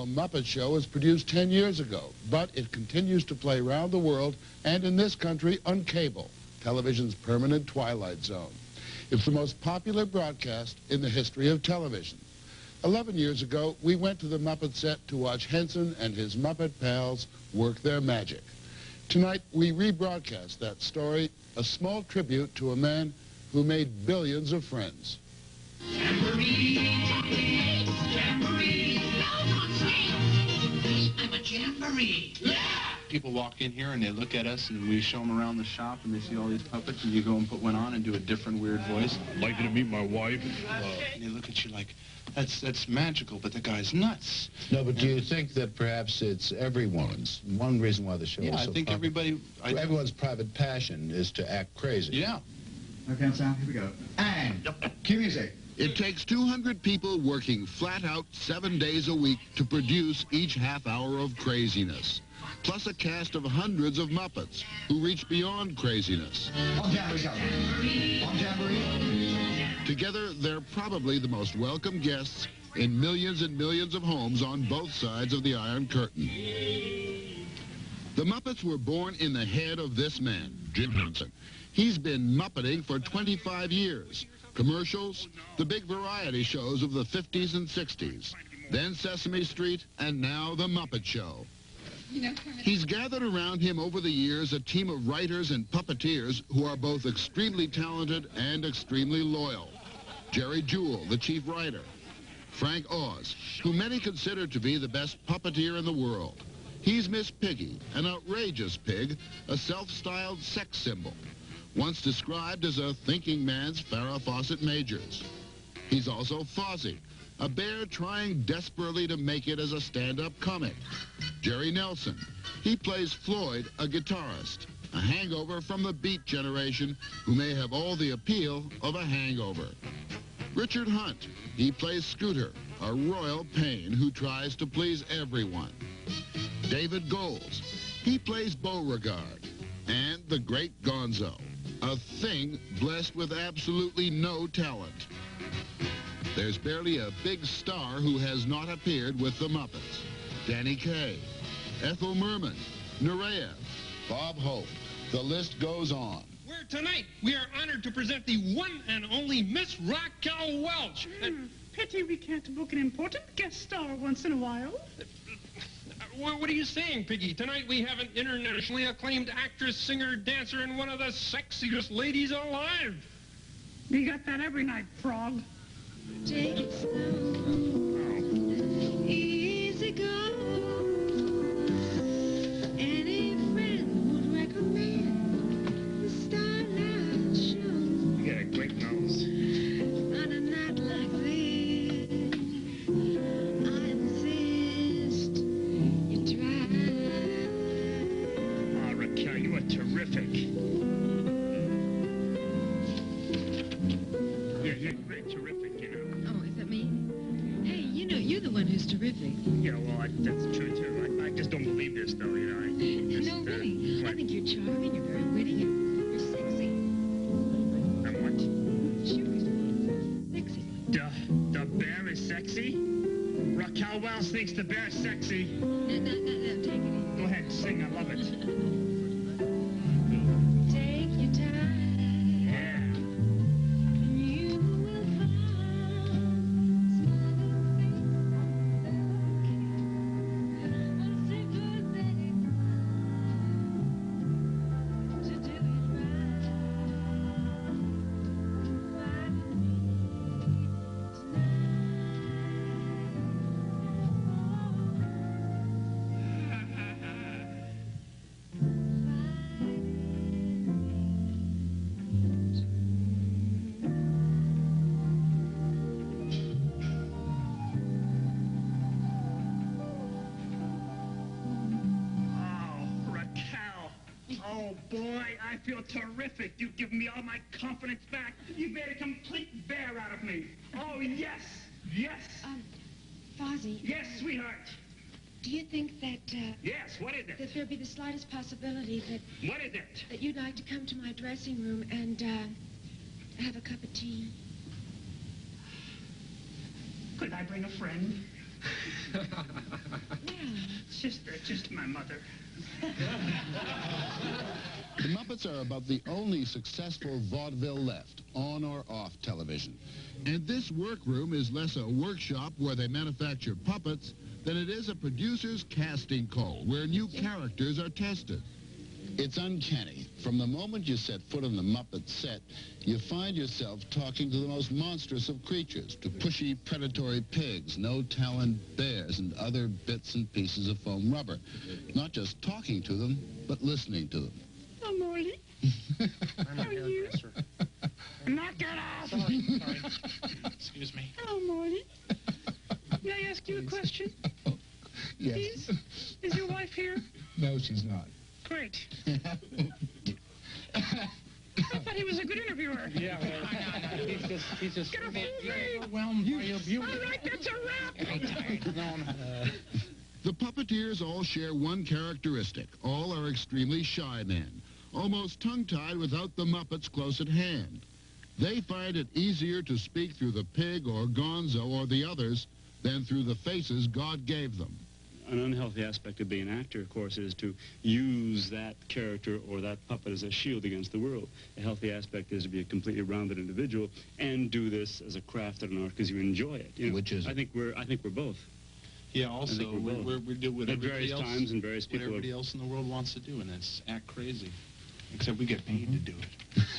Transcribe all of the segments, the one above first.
original Muppet Show was produced 10 years ago, but it continues to play around the world and in this country on cable, television's permanent twilight zone. It's the most popular broadcast in the history of television. 11 years ago, we went to the Muppet set to watch Henson and his Muppet pals work their magic. Tonight, we rebroadcast that story, a small tribute to a man who made billions of friends. Jamboree, jamboree, I'm a jamboree. Yeah! People walk in here and they look at us and we show them around the shop and they see all these puppets and you go and put one on and do a different weird voice. I'd like you to meet my wife. And they look at you like, that's magical, but the guy's nuts. No, but do you think that perhaps it's everyone's, one reason why the show is so I think popular? everyone's private passion is to act crazy. Yeah. Okay, Sam, here we go. And cue music. It takes 200 people working flat out 7 days a week to produce each half hour of craziness, plus a cast of hundreds of Muppets who reach beyond craziness. On Jamboree, go. On Jamboree. Together, they're probably the most welcome guests in millions and millions of homes on both sides of the Iron Curtain. The Muppets were born in the head of this man, Jim Henson. He's been Muppeting for 25 years. Commercials, the big variety shows of the 50s and 60s, then Sesame Street, and now The Muppet Show. He's gathered around him over the years a team of writers and puppeteers who are both extremely talented and extremely loyal. Jerry Jewell, the chief writer. Frank Oz, who many consider to be the best puppeteer in the world. He's Miss Piggy, an outrageous pig, a self-styled sex symbol, once described as a thinking man's Farrah Fawcett Majors. He's also Fozzie, a bear trying desperately to make it as a stand-up comic. Jerry Nelson, he plays Floyd, a guitarist, a hangover from the Beat generation who may have all the appeal of a hangover. Richard Hunt, he plays Scooter, a royal pain who tries to please everyone. David Goles, he plays Beauregard, and the great Gonzo, a thing blessed with absolutely no talent. There's barely a big star who has not appeared with the Muppets. Danny Kaye, Ethel Merman, Nerea, Bob Hope. The list goes on. Tonight, we are honored to present the one and only Miss Raquel Welch. Pity we can't book an important guest star once in a while. What are you saying, Piggy? Tonight we have an internationally acclaimed actress, singer, dancer, and one of the sexiest ladies alive. You got that every night, Frog. Take it slow. Easy go. Any friend would recommend the Starlight Show. You got a great nose. On a night like this, I insist you try. Oh, Raquel, you are terrific. You're great, terrific, you know. Oh, is that me? Hey, you know, you're the one who's terrific. Yeah, well, that's true, too. I just don't believe this, though, you know. No, really. I think you're charming, you're very witty, and you're sexy. I'm what? Sure, sexy. The bear is sexy? Raquel Welch thinks the bear's sexy. No, take it easy. Go ahead, sing, I love it. Take your time. Yeah. You will find smaller things to do it Oh, boy, I feel terrific. You've given me all my confidence back. You made a complete bear out of me. Oh, yes. Yes. Fozzie. Yes, sweetheart. Do you think that, Yes, what is it? that there'd be the slightest possibility What is it? that you'd like to come to my dressing room and, have a cup of tea? Could I bring a friend? just my mother. The Muppets are about the only successful vaudeville left, on or off television. And this workroom is less a workshop where they manufacture puppets than it is a producer's casting call where new characters are tested. It's uncanny. From the moment you set foot on the Muppet set, you find yourself talking to the most monstrous of creatures, to pushy predatory pigs, no-talent bears, and other bits and pieces of foam rubber. Not just talking to them, but listening to them. Oh, Morley. I'm a hairdresser. Knock it off! Sorry. Excuse me. Hello, Morley. May I ask you a question? Yes. Please? Is your wife here? No, she's not. Great. I thought he was a good interviewer. Yeah, well, he's just Gonna fool me. overwhelmed by your beauty. All right, that's a wrap. The puppeteers all share one characteristic. All are extremely shy men, almost tongue-tied without the Muppets close at hand. They find it easier to speak through the pig or Gonzo or the others than through the faces God gave them. An unhealthy aspect of being an actor, of course, is to use that character or that puppet as a shield against the world. A healthy aspect is to be a completely rounded individual and do this as a craft and an art because you enjoy it. You know, Which is it? I think we're both. Yeah, also, I think we're both. we do what At everybody various else, times and various what people everybody have- else in the world wants to do, and that's act crazy. Except we get paid to do it.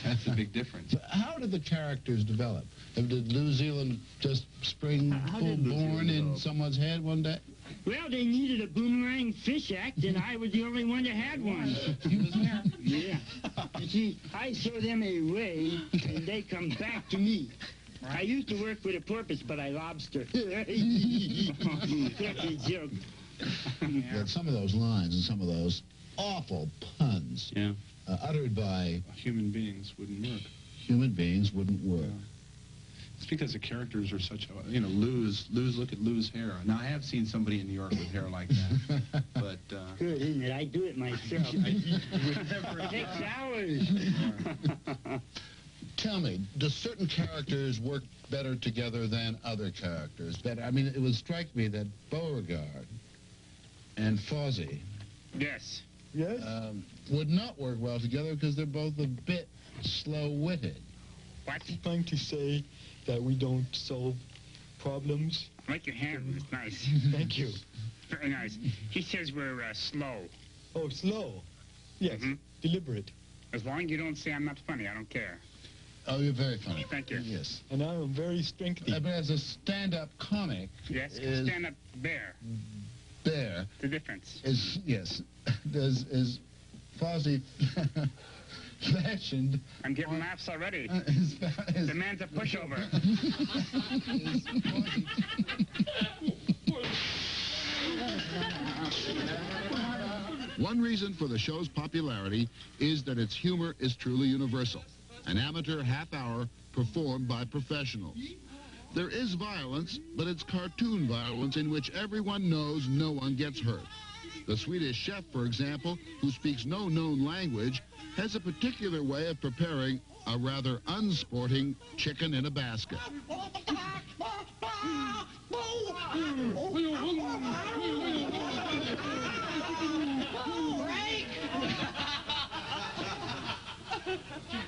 That's the big difference. So how did the characters develop? Did New Zealand just spring full born in someone's head one day? Well, they needed a boomerang fish act, and I was the only one that had one. He was there. Yeah. You see, I show them a way, and they come back to me. I used to work with a porpoise, but I lobster. That's a joke. That some of those lines and some of those awful puns Yeah. Uttered by Human beings wouldn't work. human beings wouldn't work. It's because the characters are such a, you know, Lou's, look at Lou's hair. Now, I have seen somebody in New York with hair like that, but, Good, isn't it? I do it myself. It takes hours. Tell me, do certain characters work better together than other characters? I mean, it would strike me that Beauregard and Fozzie Yes. would not work well together because they're both a bit slow-witted. What? Trying to say that we don't solve problems. I like your hand. It's nice. Thank you. Very nice. He says we're slow. Oh, slow. Yes, deliberate. As long as you don't say I'm not funny, I don't care. Oh, you're very funny. Thank you. Yes. And I am very strengthy. But as a stand-up comic, Yes, is stand up bear. there The difference. is, yes, is Fozzie fashioned... I'm getting laughs already. is The man's a pushover. One reason for the show's popularity is that its humor is truly universal. An amateur half-hour performed by professionals. There is violence, but it's cartoon violence in which everyone knows no one gets hurt. The Swedish chef, for example, who speaks no known language, has a particular way of preparing a rather unsporting chicken in a basket.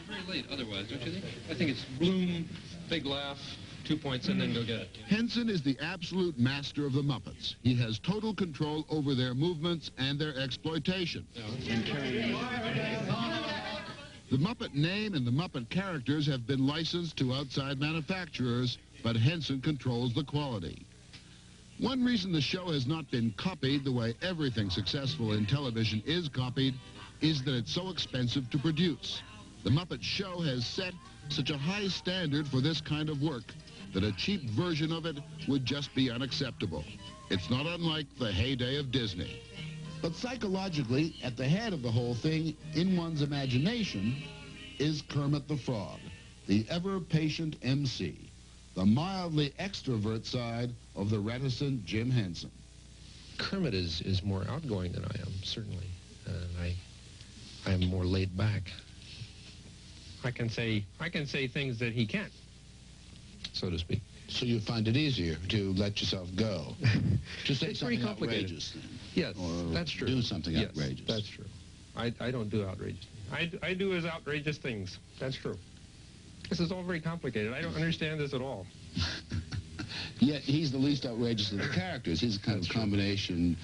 Very late otherwise, don't you think? I think it's bloom, big laugh, 2 points, and then go get it. Henson is the absolute master of the Muppets. He has total control over their movements and their exploitation. The Muppet name and the Muppet characters have been licensed to outside manufacturers, but Henson controls the quality. One reason the show has not been copied the way everything successful in television is copied is that it's so expensive to produce. The Muppet Show has set such a high standard for this kind of work that a cheap version of it would just be unacceptable. It's not unlike the heyday of Disney. But psychologically, at the head of the whole thing, in one's imagination, is Kermit the Frog, the ever-patient MC, the mildly extrovert side of the reticent Jim Henson. Kermit is more outgoing than I am, certainly. I am more laid back. I can say things that he can't, So to speak. So you find it easier to let yourself go. To say It's very something complicated. outrageous then. Yes, Or that's true. do something Yes, outrageous. that's true. I don't do outrageous things. I do as outrageous things. That's true. This is all very complicated. I don't understand this at all. Yet he's the least outrageous of the characters. He's a kind of combination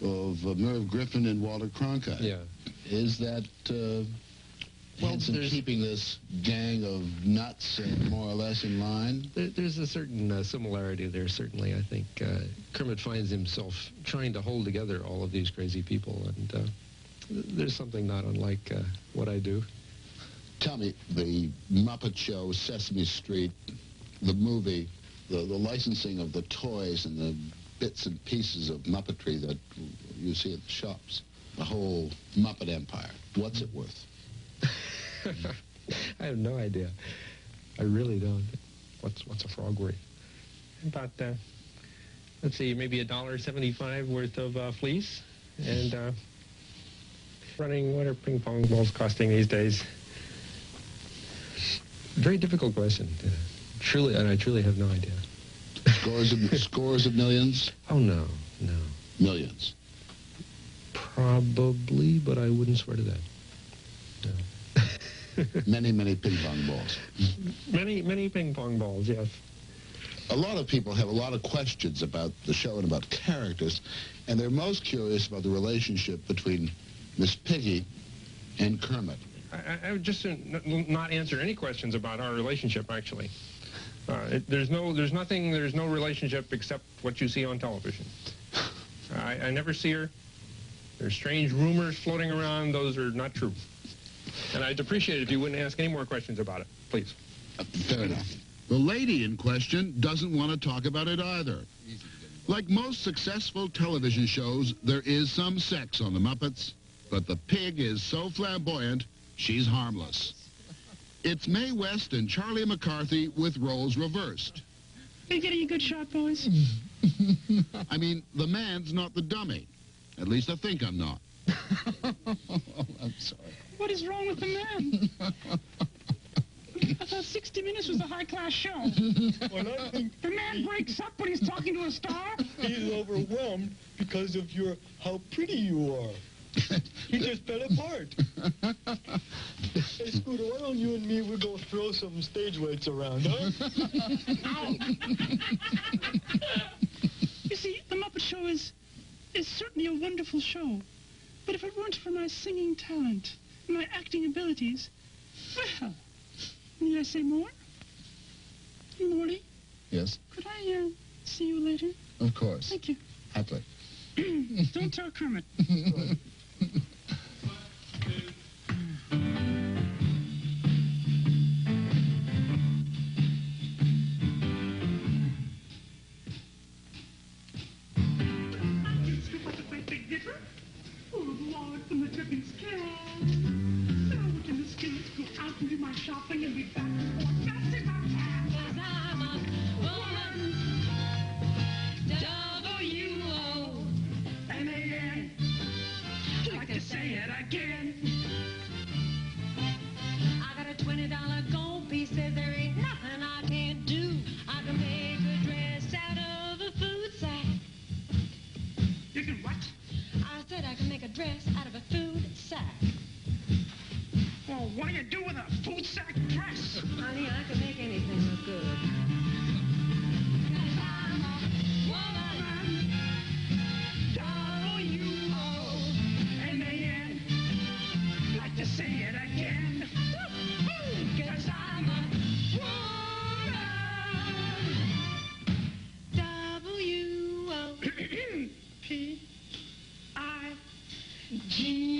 of Merv Griffin and Walter Cronkite. Yeah. Is that Henson keeping this gang of nuts more or less in line? There's a certain similarity there, certainly. I think Kermit finds himself trying to hold together all of these crazy people, and there's something not unlike what I do. Tell me, the Muppet Show, Sesame Street, the movie, the licensing of the toys and the bits and pieces of Muppetry that you see at the shops, the whole Muppet empire, what's it worth? I have no idea. I really don't. What's a frog worth? About, let's see, maybe $1.75 worth of fleece. And running, what are ping pong balls costing these days? Very difficult question. I truly have no idea. Scores of millions? Oh, no. Millions. Probably, but I wouldn't swear to that. No. Many ping pong balls. Many ping pong balls, yes. A lot of people have a lot of questions about the show and about characters, and they're most curious about the relationship between Miss Piggy and Kermit. I would just not answer any questions about our relationship, actually. There's no relationship except what you see on television. I never see her. There's strange rumors floating around. Those are not true. And I'd appreciate it if you wouldn't ask any more questions about it, please. Fair enough. The lady in question doesn't want to talk about it either. Like most successful television shows, there is some sex on the Muppets, but the pig is so flamboyant, she's harmless. It's Mae West and Charlie McCarthy with roles reversed. Are you getting a good shot, boys? I mean, the man's not the dummy. At least I think I'm not. I'm sorry. What is wrong with the man? I thought 60 Minutes was a high-class show. Well, I think The man breaks up when he's talking to a star? he's overwhelmed because of how pretty you are. He just fell apart. Hey, Scooter, why don't you and me, we'll go throw some stage weights around, huh? You see, The Muppet Show is certainly a wonderful show. But if it weren't for my singing talent, my acting abilities, well, need I say more? Morty, Yes, could I see you later? of course. Thank you. Happily. Don't tell Kermit. Shopping and be back and forth fast as I can. 'Cause I'm a woman. W-O-M-A-N. Like to say it again. I got a $20 gold piece. Says there ain't nothing I can't do. I can make a dress out of a food sack. You can what? I said I can make a dress out of a food sack. Well, what do you do with a food sack dress? Honey, I can make anything look good. 'Cause I'm a woman. W-O-M-A-N. Like to say it again. 'Cause I'm a woman. W-O-P-I-G.